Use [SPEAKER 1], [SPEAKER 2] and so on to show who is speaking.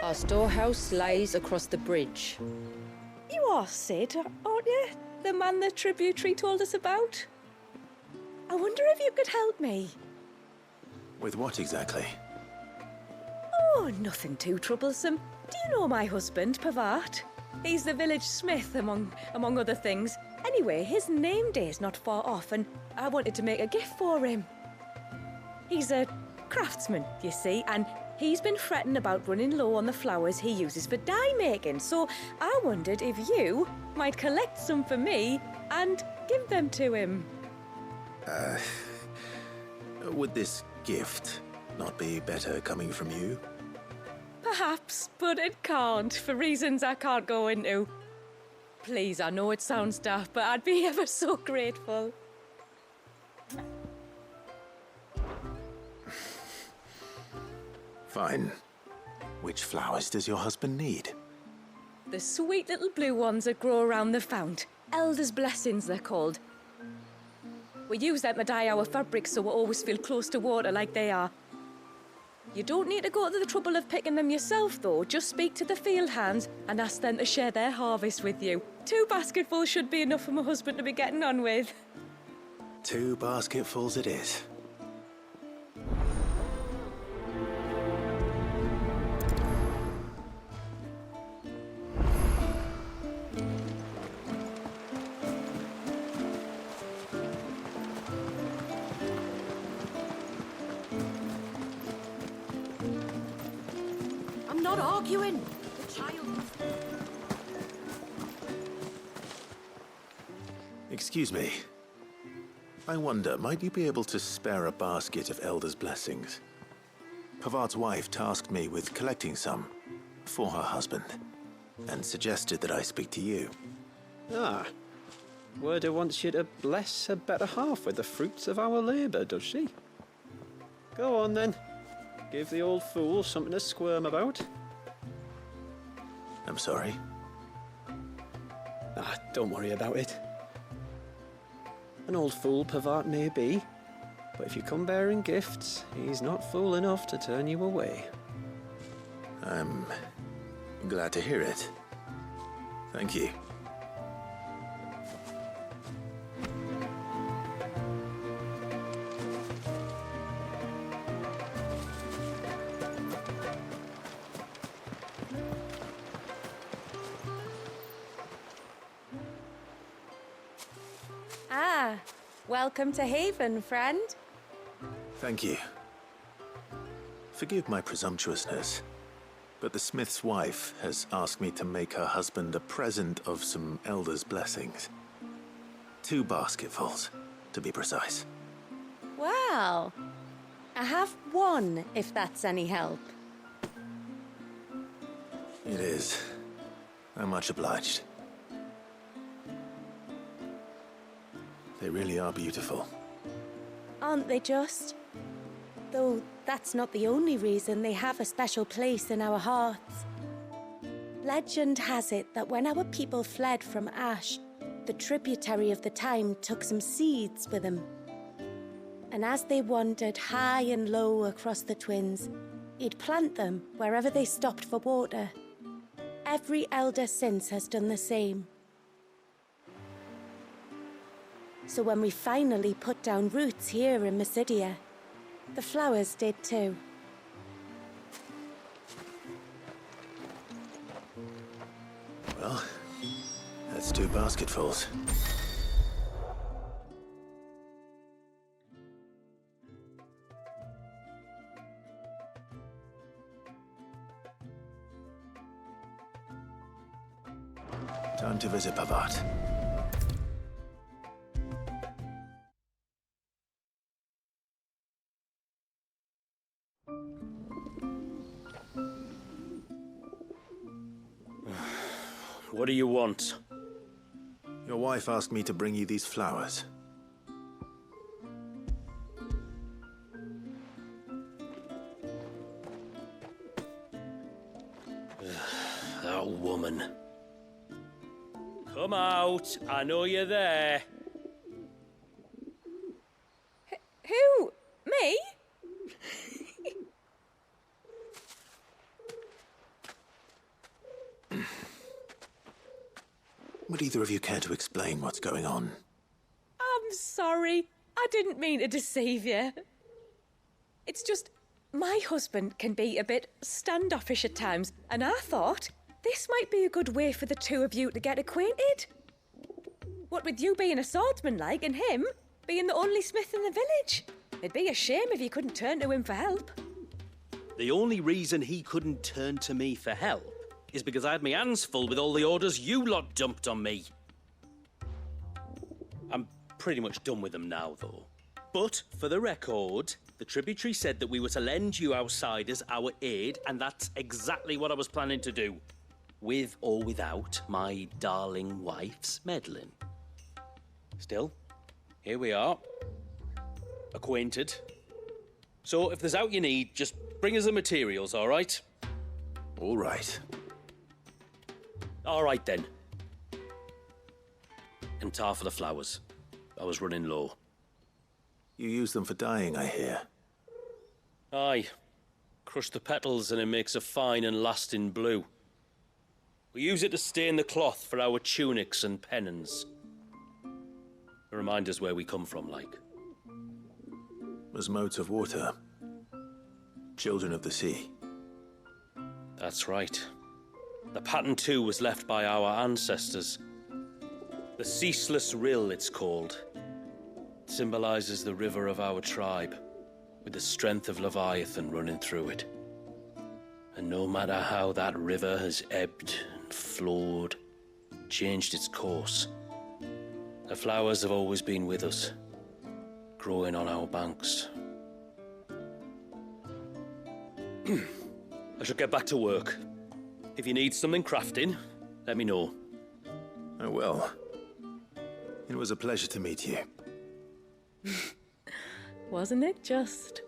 [SPEAKER 1] Our storehouse lies across the bridge.
[SPEAKER 2] You are Sid, aren't you? The man the tributary told us about? I wonder if you could help me.
[SPEAKER 3] With what exactly?
[SPEAKER 2] Oh, nothing too troublesome. Do you know my husband, Pavat? He's the village smith, among other things. Anyway, his name day's not far off, and I wanted to make a gift for him. He's a craftsman, you see, and he's been fretting about running low on the flowers he uses for dye making, so I wondered if you might collect some for me and give them to him.
[SPEAKER 3] Would this gift not be better coming from you?
[SPEAKER 2] Perhaps, but it can't, for reasons I can't go into. Please, I know it sounds daft, but I'd be ever so grateful.
[SPEAKER 3] Fine. Which flowers does your husband need?
[SPEAKER 2] The sweet little blue ones that grow around the fount. Elders' blessings, they're called. We use them to dye our fabrics so we always feel close to water like they are. You don't need to go to the trouble of picking them yourself, though. Just speak to the field hands and ask them to share their harvest with you. 2 basketfuls should be enough for my husband to be getting on with.
[SPEAKER 3] 2 basketfuls it is.
[SPEAKER 4] I'm not arguing. The child...
[SPEAKER 3] Excuse me. I wonder, might you be able to spare a basket of Elder's blessings? Pavart's wife tasked me with collecting some for her husband, and suggested that I speak to you.
[SPEAKER 5] Ah, Werda wants you to bless her better half with the fruits of our labour, does she? Go on then. Give the old fool something to squirm about.
[SPEAKER 3] I'm sorry.
[SPEAKER 5] Ah, don't worry about it. An old fool Pavart may be, but if you come bearing gifts, he's not fool enough to turn you away.
[SPEAKER 3] I'm glad to hear it. Thank you.
[SPEAKER 2] Ah, welcome to Haven, friend.
[SPEAKER 3] Thank you. Forgive my presumptuousness, but the smith's wife has asked me to make her husband a present of some Elder's blessings. 2 basketfuls, to be precise.
[SPEAKER 2] Well, I have 1, if that's any help.
[SPEAKER 3] It is. I'm much obliged. They really are beautiful.
[SPEAKER 2] Aren't they just? Though that's not the only reason they have a special place in our hearts. Legend has it that when our people fled from Ash, the tributary of the time took some seeds with them. And as they wandered high and low across the Twins, he'd plant them wherever they stopped for water. Every elder since has done the same. So when we finally put down roots here in Mysidia, the flowers did too.
[SPEAKER 3] Well, that's 2 basketfuls. Time to visit Pavart.
[SPEAKER 6] What do you want?
[SPEAKER 3] Your wife asked me to bring you these flowers.
[SPEAKER 6] That woman. Come out. I know you're there.
[SPEAKER 2] Who? Me?
[SPEAKER 3] Would either of you care to explain what's going on?
[SPEAKER 2] I'm sorry. I didn't mean to deceive you. It's just, my husband can be a bit standoffish at times, and I thought this might be a good way for the two of you to get acquainted. What with you being a swordsman like, and him being the only smith in the village. It'd be a shame if you couldn't turn to him for help.
[SPEAKER 6] The only reason he couldn't turn to me for help is because I had my hands full with all the orders you lot dumped on me. I'm pretty much done with them now, though. But, for the record, the tributary said that we were to lend you outsiders our aid, and that's exactly what I was planning to do. With or without my darling wife's meddling. Still, here we are. Acquainted. So, if there's out you need, just bring us the materials, all right?
[SPEAKER 3] All right.
[SPEAKER 6] All right, then. And tar for the flowers. I was running low.
[SPEAKER 3] You use them for dyeing, I hear.
[SPEAKER 6] Aye. Crush the petals and it makes a fine and lasting blue. We use it to stain the cloth for our tunics and pennons. Remind us where we come from, like.
[SPEAKER 3] As modes of water. Children of the sea.
[SPEAKER 6] That's right. The pattern too was left by our ancestors. The Ceaseless Rill, it's called. It symbolizes the river of our tribe, with the strength of Leviathan running through it. And no matter how that river has ebbed and flowed, changed its course, the flowers have always been with us, growing on our banks. I shall get back to work. If you need something crafting, let me know.
[SPEAKER 3] I will. It was a pleasure to meet you.
[SPEAKER 2] Wasn't it just?